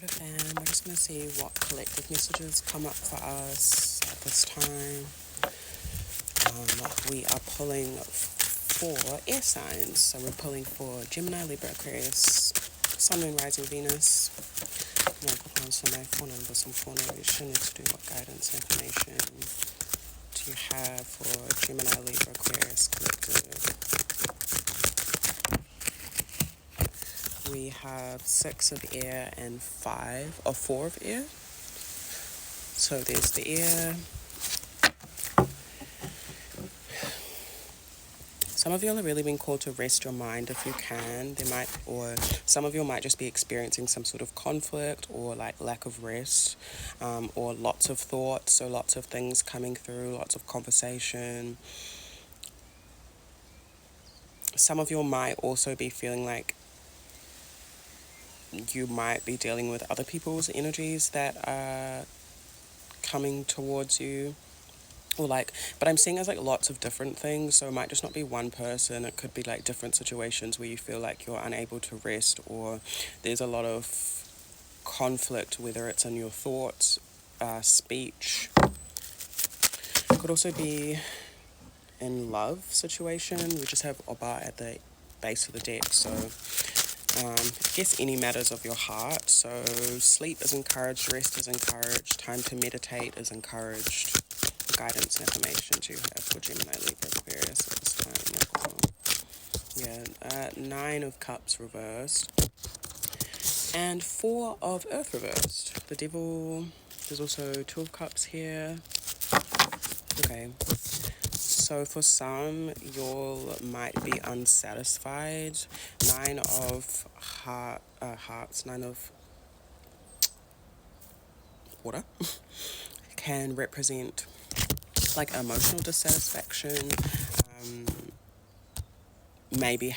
Alright, fam, we're just going to see what collective messages come up for us at this time. We are pulling for air signs. So we're pulling for Gemini, Libra, Aquarius, Sun, Moon, Rising, Venus. What guidance information do you have for Gemini, Libra, Aquarius collective? We have 6 of air and 4 of air. So there's the air. Some of you are really being called to rest your mind if you can. Or some of you might just be experiencing some sort of conflict or like lack of rest, or lots of thoughts, so lots of things coming through, lots of conversation. Some of you might also be feeling like you might be dealing with other people's energies that are coming towards you. But I'm seeing as like lots of different things, so it might just not be one person. It could be like different situations where you feel like you're unable to rest, or there's a lot of conflict, whether it's in your thoughts, speech. It could also be in love situation. We just have Oba at the base of the deck, so I guess any matters of your heart. So sleep is encouraged, rest is encouraged, time to meditate is encouraged. Guidance information do you have for Gemini, Libra, Aquarius at this time? 9 of Cups reversed and 4 of Earth reversed. The Devil. There's also 2 of Cups here. Okay, so for some, you might be unsatisfied. 9 of hearts, 9 of water can represent like emotional dissatisfaction. Maybe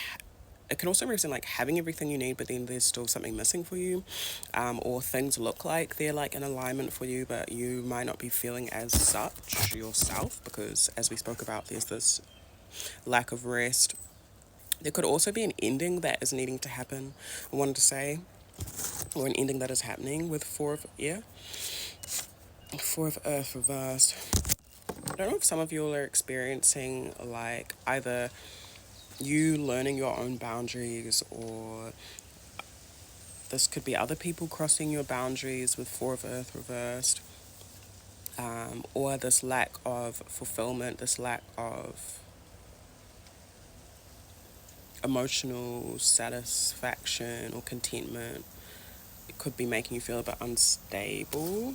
it can also represent like having everything you need, but then there's still something missing for you, or things look like they're like in alignment for you, but you might not be feeling as such yourself, because as we spoke about, there's this lack of rest. There could also be an ending that is needing to happen, I wanted to say, or an ending that is happening with 4 of air, 4 of Earth reversed. I don't know if some of you are experiencing like either you learning your own boundaries, or this could be other people crossing your boundaries with 4 of Earth reversed, or this lack of fulfillment, this lack of emotional satisfaction or contentment. It could be making you feel a bit unstable.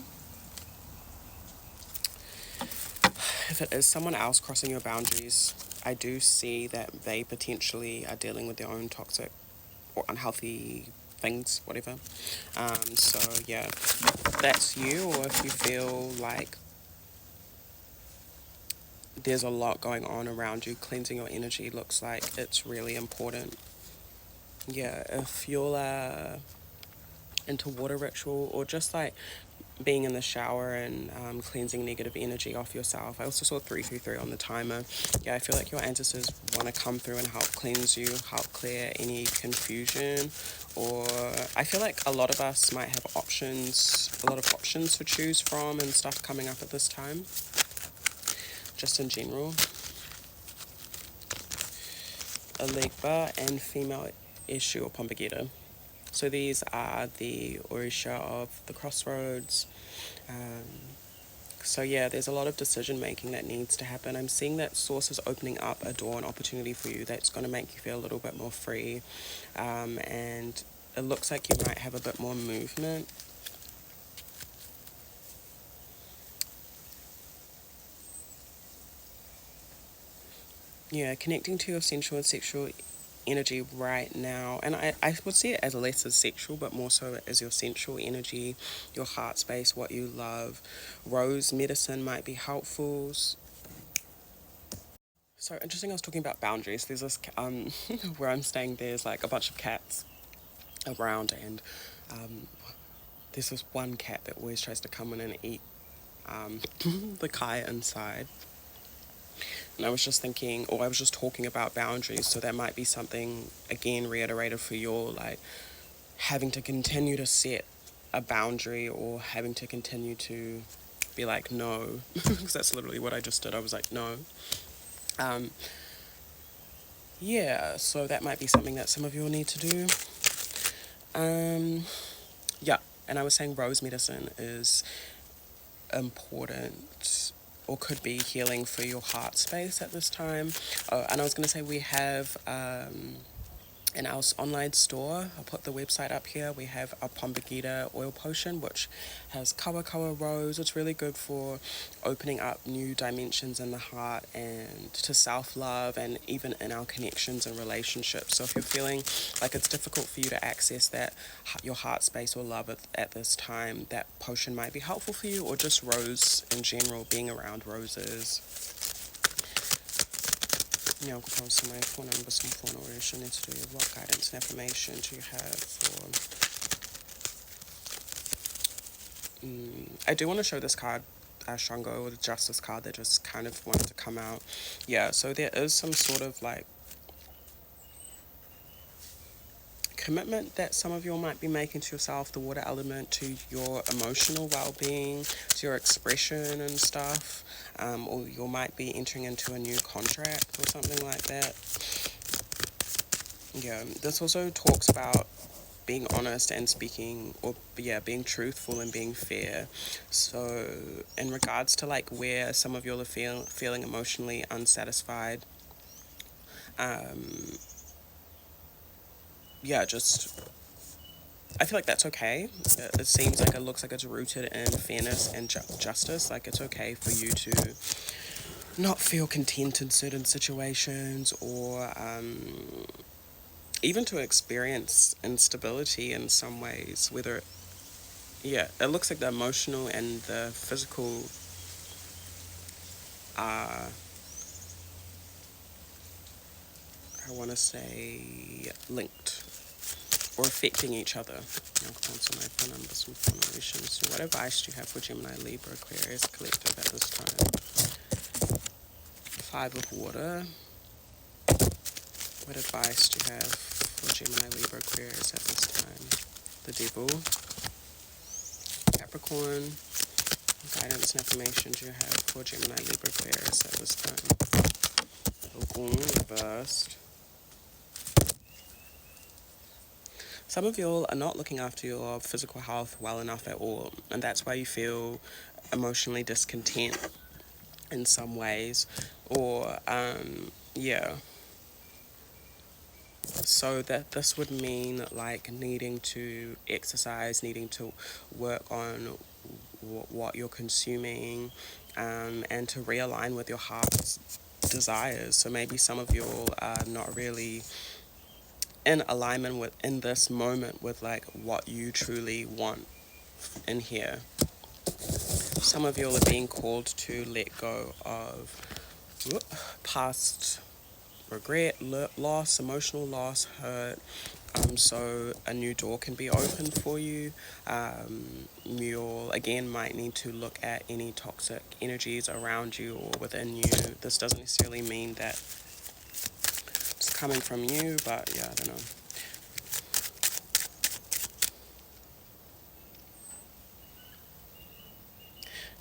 If it is someone else crossing your boundaries, I do see that they potentially are dealing with their own toxic or unhealthy things, whatever. So yeah, that's you, or if you feel like there's a lot going on around you, cleansing your energy looks like it's really important. Yeah, if you're into water ritual, or just like being in the shower and cleansing negative energy off yourself. I also saw 333 on the timer. Yeah, I feel like your ancestors want to come through and help cleanse you, help clear any confusion, or I feel like a lot of us might have a lot of options to choose from and stuff coming up at this time, just in general. A Legba and female Eshu or Pompagita. So these are the Orisha of the crossroads. So yeah, there's a lot of decision making that needs to happen. I'm seeing that Source is opening up a door, an opportunity for you that's going to make you feel a little bit more free. And it looks like you might have a bit more movement. Yeah, connecting to your sensual and sexual energy right now, and I would see it as less as sexual but more so as your sensual energy, your heart space, what you love. Rose medicine might be helpful. So interesting, I was talking about boundaries. There's this where I'm staying, there's like a bunch of cats around, and there's this one cat that always tries to come in and eat the kaya inside. And I was just thinking, or I was just talking about boundaries, so that might be something, again, reiterated for your, like, having to continue to set a boundary or having to continue to be like no, because that's literally what I just did. I was like no. Um, yeah, so that might be something that some of you will need to do. Yeah, and I was saying rose medicine is important or could be healing for your heart space at this time. Oh, and I was going to say we have in our online store, I'll put the website up here, we have a Pombagita oil potion, which has kawa kawa rose. It's really good for opening up new dimensions in the heart and to self-love and even in our connections and relationships. So if you're feeling like it's difficult for you to access that, your heart space or love at this time, that potion might be helpful for you, or just rose in general, being around roses. Yeah, I'll propose some phone number, some phone oration to do what guidance and information do you have for... I do want to show this card, Shango, or the Justice card that just kind of wanted to come out. Yeah, so there is some sort of like commitment that some of you might be making to yourself, the water element, to your emotional well-being, to your expression and stuff, or you might be entering into a new contract or something like that. Yeah, this also talks about being honest and speaking, or being truthful and being fair. So in regards to like where some of you are feeling emotionally unsatisfied, just I feel like that's okay. It seems like it looks like it's rooted in fairness and justice. Like it's okay for you to not feel content in certain situations, or even to experience instability in some ways. Whether it looks like the emotional and the physical are, I want to say, linked or affecting each other. So what advice do you have for Gemini, Libra, Aquarius collective at this time? 5 of water. What advice do you have for Gemini, Libra, Aquarius at this time? The Devil. Capricorn. Guidance and information do you have for Gemini, Libra, Aquarius at this time? Ogun, reversed. Some of you are not looking after your physical health well enough at all, and that's why you feel emotionally discontent in some ways, or so that this would mean like needing to exercise, needing to work on what you're consuming, and to realign with your heart's desires. So maybe some of you are not really in alignment with, in this moment, with like what you truly want in here. Some of you are being called to let go of past regret, loss, emotional loss, hurt. So a new door can be opened for you. You'll again might need to look at any toxic energies around you or within you. This doesn't necessarily mean that it's coming from you, but yeah, I don't know.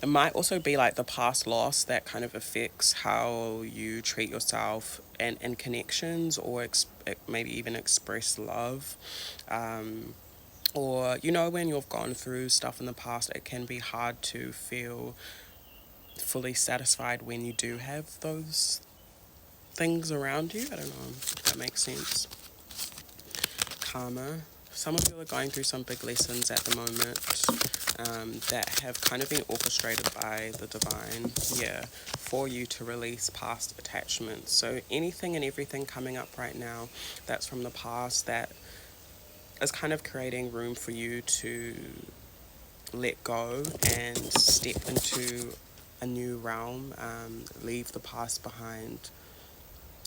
It might also be like the past loss that kind of affects how you treat yourself and connections, or maybe even express love. Or, when you've gone through stuff in the past, it can be hard to feel fully satisfied when you do have those things around you. I don't know if that makes sense. Karma. Some of you are going through some big lessons at the moment, that have kind of been orchestrated by the divine, for you to release past attachments. So anything and everything coming up right now that's from the past, that is kind of creating room for you to let go and step into a new realm, leave the past behind.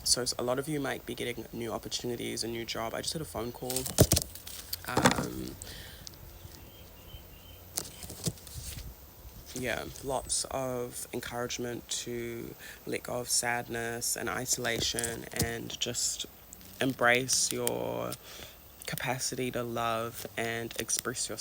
So a lot of you might be getting new opportunities, a new job. I just had a phone call. Lots of encouragement to let go of sadness and isolation and just embrace your capacity to love and express yourself.